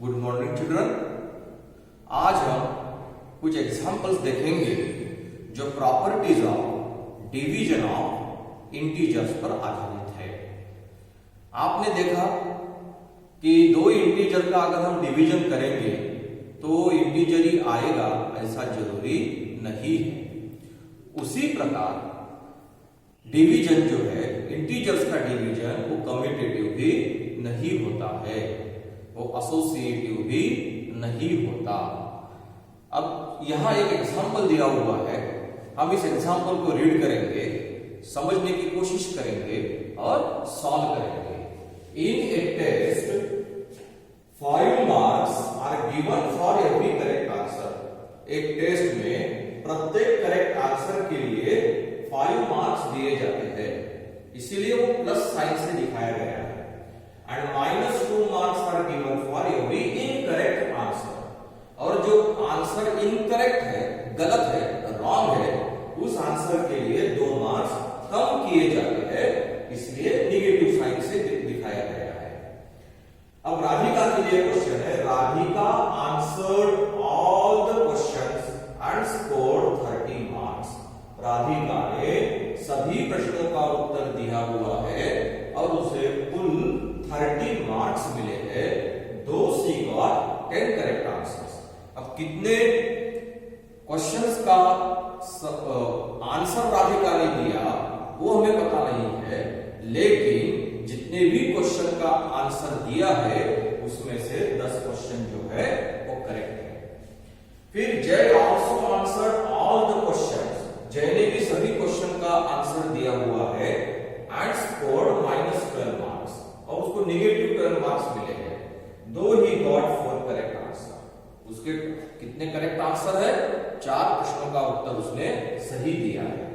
Good morning children. आज हम कुछ एग्जांपल्स देखेंगे जो properties of division of integers पर आधारित है। आपने देखा कि दो इंटीजर का अगर हम डिवीजन करेंगे तो इंटीजर ही आएगा, ऐसा जरूरी नहीं है। उसी प्रकार डिवीजन जो है, इंटीजर्स का डिवीजन वो कम्यूटेटिव भी नहीं होता है, वो एसोसिएटिव भी नहीं होता। अब यहां एक एग्जांपल दिया हुआ है, हम इस एग्जांपल को रीड करेंगे, समझने की कोशिश करेंगे और सॉल्व करेंगे। In a test 5 marks are given for every correct answer. एक टेस्ट में प्रत्येक करेक्ट आंसर के लिए 5 मार्क्स दिए जाते हैं, इसीलिए वो प्लस साइन से दिखाया गया है। And -2 marks are given for every incorrect answer. और जो आंसर इनकरेक्ट है, गलत है, रॉन्ग है, उस आंसर के लिए 2 मार्क्स कम किए जाते हैं, इसलिए निगेटिव साइन से दिखाया गया है। अब राधिका के लिए क्वेश्चन है, Radhika answered all the questions and scored 30 marks. Radhika ने सभी प्रश्नों का उत्तर दिया हुआ है और उसे कुल 30 मार्क्स मिले हैं। दो सी गॉट 10 करेक्ट आंसर्स। अब कितने क्वेश्चंस का आंसर राधिका ने दिया वो हमें पता नहीं है, लेकिन जितने भी क्वेश्चन का आंसर दिया है उसमें से 10 क्वेश्चन जो है वो करेक्ट है। फिर जय also answered all the questions. जय ने भी सभी क्वेश्चन का आंसर दिया हुआ है एंड स्कोर्ड -12 मार्क्स, और उसको नेगेटिव 12 मार्क्स मिले हैं, दो ही गॉट 4 करेक्ट आंसर। उसके कितने करेक्ट आंसर है? 4 प्रश्नों का उत्तर उसने सही दिया है।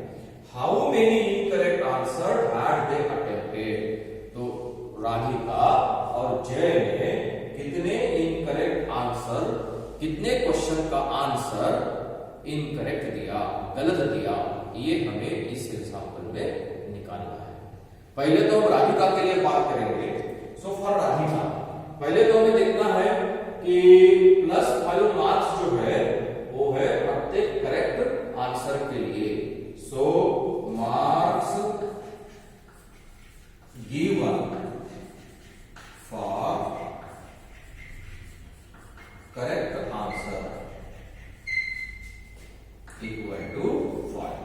How many incorrect answer had they attempted? तो राधिका और जय ने कितने इनकरेक्ट आंसर, कितने क्वेश्चन का आंसर इनकरेक्ट दिया, गलत दिया, ये हमें इस एग्जांपल में निकालना है। पहले तो हम राधिका के लिए बात करेंगे। सो फॉर राधिका पहले तो हमें देखना है कि +5 मार्क्स जो है वो है प्रत्येक करेक्ट आंसर के लिए। So marks given for correct answer equal to 5।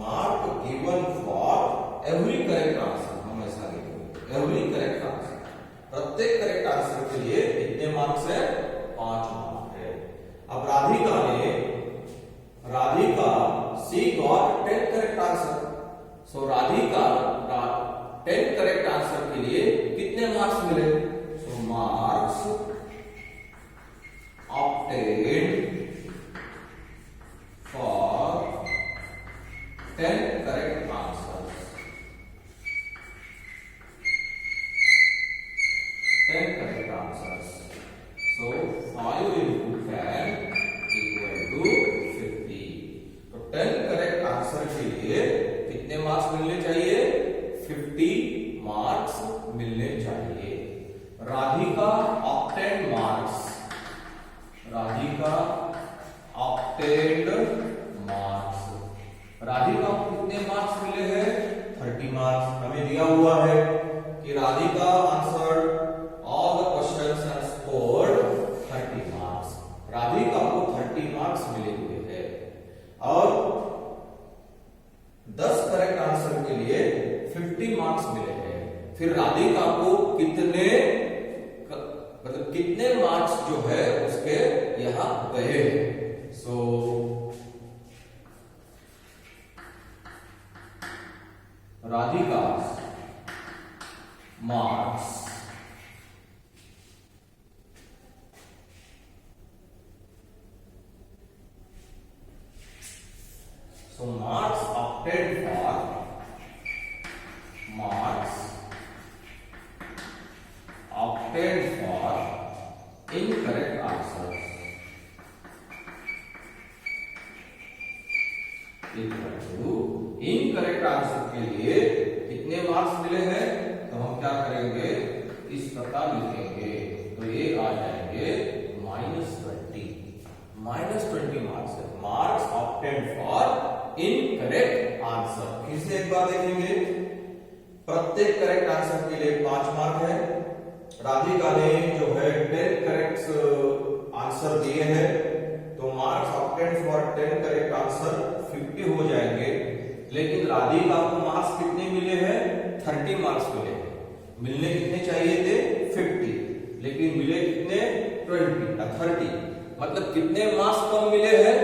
Mark given for every correct answer, हम ऐसा लिखेंगे, एवरी करेक्ट आंसर, प्रत्येक करेक्ट आंसर के लिए कितने मार्क्स है? 5 मार्क्स है। अब Radhika she got 10 correct answer. So Radhika 10 correct answer के लिए कितने मार्क्स मिले? So marks obtained for 10 correct answers. 10 correct answers. So 5 into 10 equal to 50. तो 10 correct answer के लिए कितने मार्क्स मिलने चाहिए? 50 मार्क्स मिलने चाहिए। Radhika obtained marks. Radhika obtained marks. Radhika को कितने मार्क्स मिले हैं? 30 मार्क्स। हमें दिया हुआ है कि Radhika answered all the questions and scored 30 marks. Radhika को 30 मार्क्स मिले हुए हैं और 10 करेक्ट आंसर के लिए 50 मार्क्स मिले हैं। फिर राधिका को कितने मार्क्स जो है उसके यहां गए हैं? So Radhika marks marks obtained for incorrect answer incorrect answer के लिए कितने मार्क्स मिले हैं? तो हम क्या करेंगे, इस प्रकार लिखेंगे तो ये आ जाएंगे -20 मार्क्स है। Marks obtained for incorrect answer. फिर से एक बार देखेंगे, प्रत्येक करेक्ट आंसर के लिए 5 मार्क है। राधिका ने जो है 10 करेक्ट आंसर दिए हैं, तो marks obtained for 10 correct answer 50 हो जाएंगे। लेकिन राधिका को मार्क्स कितने मिले हैं? 30 मार्क्स मिले हैं। मिलने कितने चाहिए थे? 50, लेकिन मिले कितने? 30। मतलब कितने मार्क्स कम मिले हैं?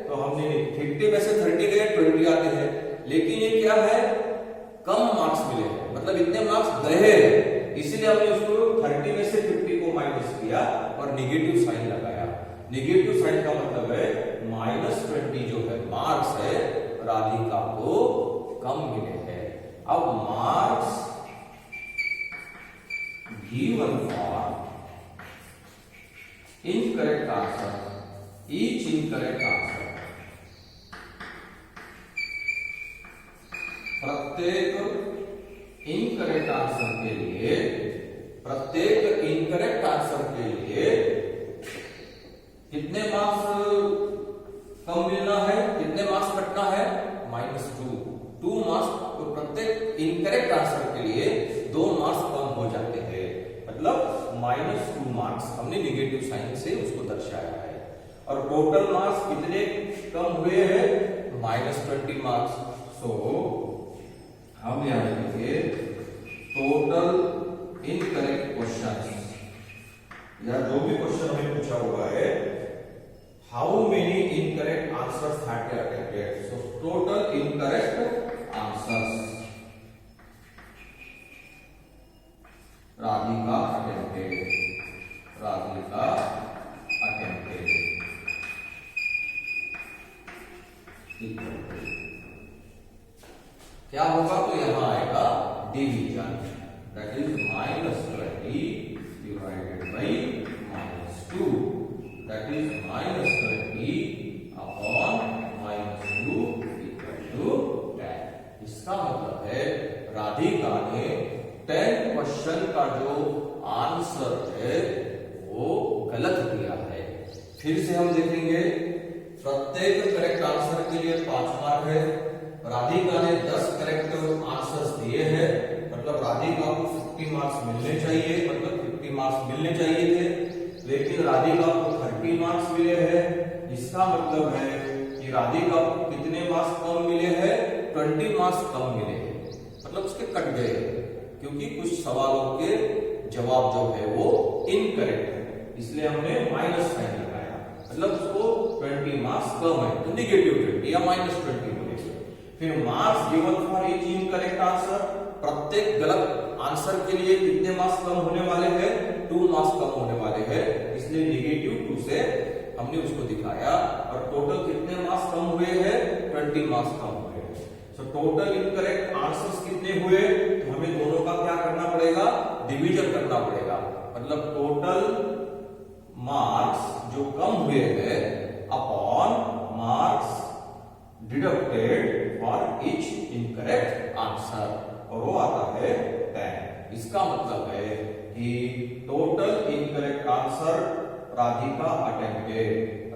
तो हमने 50 में से 30 गए, 20 आते हैं। लेकिन ये क्या है? कम मार्क्स मिले हैं, मतलब इतने मार्क्स गए हैं, इसीलिए हमने उसको 30 में से 50 को माइनस किया और निगेटिव साइन लगाया। निगेटिव साइन का मतलब है -20 जो है मार्क्स है, राधिका को कम मिले हैं। अब marks given for incorrect answer, each incorrect answer, प्रत्येक इनकरेक्ट आंसर के लिए, प्रत्येक इनकरेक्ट आंसर के लिए कितने मार्क्स कम मिलना है? कितने मार्क्स कटना है? -2 मार्क्स। तो प्रत्येक इनकरेक्ट आंसर के लिए 2 मार्क्स कम हो जाते हैं, मतलब -2 मार्क्स हमने निगेटिव साइन से उसको दर्शाया है। और टोटल मार्क्स कितने कम हुए हैं? -20 मार्क्स। सो हम यहां लिखेंगे टोटल इनकरेक्ट क्वेश्चन, या जो भी क्वेश्चन हमें पूछा हुआ है, how many incorrect answers had been attempted. So total incorrect answers Radhika attempted, Radhika attempted क्या होगा? तो यहां आएगा division, that is -20 divided by -2, that is -20 upon -2 equal to 10। इसका मतलब है राधिका ने 10 क्वेश्चन का जो आंसर है वो गलत दिया है। फिर से हम देखेंगे, प्रत्येक करेक्ट आंसर के लिए 5 मार्क है। राधिका ने 10 करेक्ट आंसर्स दिए हैं, मतलब राधिका को 50 मार्क्स मिलने चाहिए, मतलब 50 मार्क्स मिलने चाहिए थे, लेकिन राधिका को 30 मार्क्स मिले हैं। इसका मतलब है कि राधिका को कितने मार्क्स कम मिले हैं? 20 मार्क्स कम मिले हैं, मतलब उसके कट गए, क्योंकि कुछ सवालों के जवाब जो है वो इनकरेक्ट है, इसलिए हमने माइनस साइन लगाया, मतलब उसको 20 मार्क्स कम है, तो निगेटिव 20 या -20 बोलेंगे। फिर marks given for each incorrect answer, प्रत्येक गलत आंसर के लिए कितने मार्क्स कम होने वाले हैं? 2 मार्क्स कम होने वाले हैं, इसलिए -2 से हमने उसको दिखाया। और टोटल कितने मार्क्स कम हुए हैं? 20 मार्क्स कम हुए हैं। सो टोटल इनकरेक्ट आंसर्स कितने हुए? तो हमें दोनों का क्या करना पड़ेगा? डिवीजन करना पड़ेगा, मतलब टोटल मार्क्स जो कम हुए हैं upon marks deducted for each incorrect answer, और वो आता है 10। इसका मतलब है कि total incorrect answer Radhika attempted,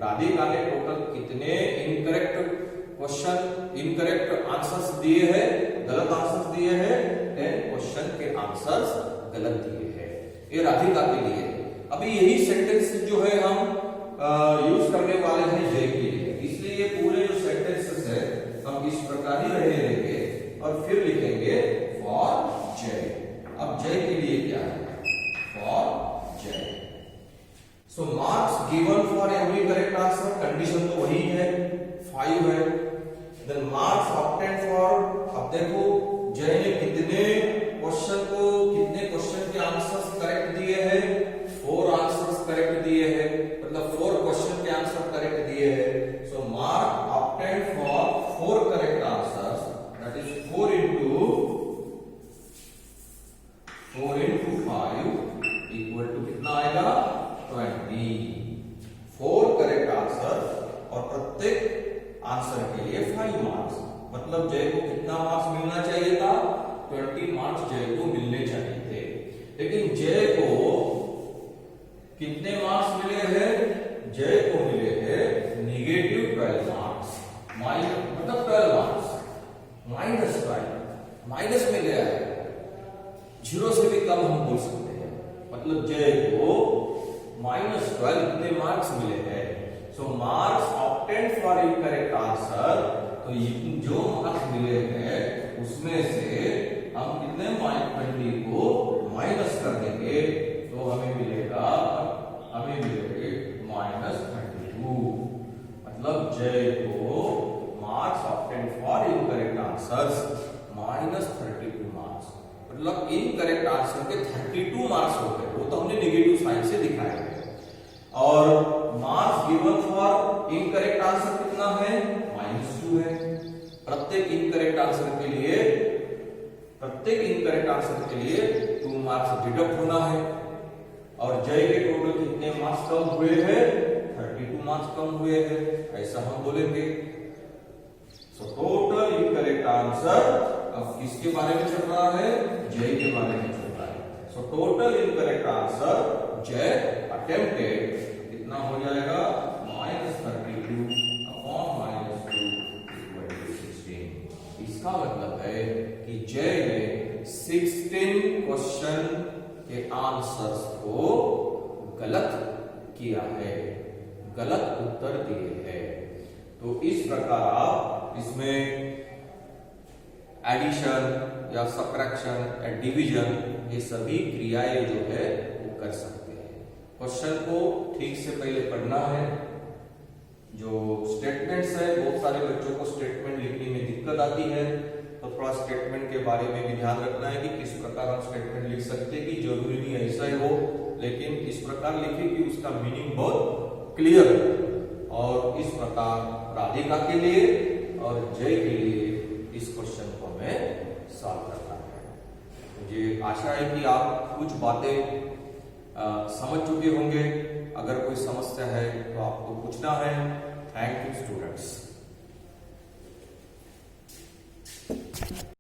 Radhika ने टोटल कितने इनकरेक्ट क्वेश्चन, इनकरेक्ट आंसर्स दिए हैं, गलत आंसर्स दिए हैं? 10 क्वेश्चन के आंसर्स गलत दिए हैं, ये राधिका के लिए। अभी यही सेंटेंस जो है हम यूज करने वाले हैं जय के लिए, इसलिए ये पूरे जो सेंटेंसेस है हम इस प्रकार ही रहेंगे और फिर लिखेंगे फॉर जय। अब जय के लिए क्या है? For Jai. So marks given for every correct answer, condition तो वही है, 5 है। देन मार्क्स ऑब्टेन्ड फॉर, अब देखो जय ने कितने क्वेश्चन के आंसर्स करेक्ट दिए हैं? 4 आंसर्स करेक्ट दिए हैं, मतलब 4 क्वेश्चन के आंसर करेक्ट दिए हैं। So mark obtained for 4 correct answers, that is 4 into 5 equal to कितना आएगा? 20। 4 करेक्ट आंसर और प्रत्येक आंसर के लिए 5 मार्क्स, मतलब जय को कितना मार्क्स मिलना चाहिए था? 20 मार्क्स जय को मिलने चाहिए थे। लेकिन जय को कितने मार्क्स मिले हैं? जय को मिले हैं -12 मार्क्स, मतलब 12 मार्क्स, -12 माइनस में गया है, 0 से भी कम हम बोल सकते हैं, मतलब जय को -12 इतने मार्क्स मिले हैं। So marks obtained for incorrect answer, तो जो मार्क्स मिले हैं उसमें से हम कितने -20 को माइनस कर देंगे तो हमें मिलेगा -32, मतलब जय को marks obtained for incorrect answers -32 marks, मतलब इनकरेक्ट आंसर के 32 मार्क्स हो गए, वो तो हमने नेगेटिव साइन से दिखाया है। और marks given for incorrect answer कितना है? -2 है। प्रत्येक इनकरेक्ट आंसर के लिए 2 मार्क्स डिडक्ट होना है। और जय के टोटल कितने मार्क्स कम हुए हैं? 32 मार्क्स कम हुए हैं, ऐसा हम बोलेंगे। सो टोटल इनकरेक्ट आंसर अब किसके बारे में चल रहा है? जय के बारे में चल रहा है। सो टोटल इनकरेक्ट आंसर जय अटेम्प्टेड कितना हो जाएगा? -32 अपॉन -2 16। इसका मतलब है कि जय ने 16 क्वेश्चन के आंसर्स को गलत किया है, गलत उत्तर दिए हैं। तो इस प्रकार आप इसमें एडिशन या सबट्रैक्शन या डिवीजन ये सभी क्रियाएं जो है वो कर सकते हैं। क्वेश्चन को ठीक से पहले पढ़ना है। जो स्टेटमेंट्स है, बहुत सारे बच्चों को स्टेटमेंट लिखने में दिक्कत आती है, तो थोड़ा स्टेटमेंट के बारे में भी ध्यान रखना है कि किस प्रकार हम स्टेटमेंट लिख सकते हैं, कि जरूरी नहीं ऐसा ही हो, लेकिन इस प्रकार लिखे कि उसका मीनिंग बहुत क्लियर हो। और इस प्रकार राधिका के लिए और जय के लिए इस क्वेश्चन को हमें सॉल्व करना है। मुझे आशा है कि आप कुछ बातें समझ चुके होंगे। अगर कोई समस्या है तो आपको पूछना है। Thank you students.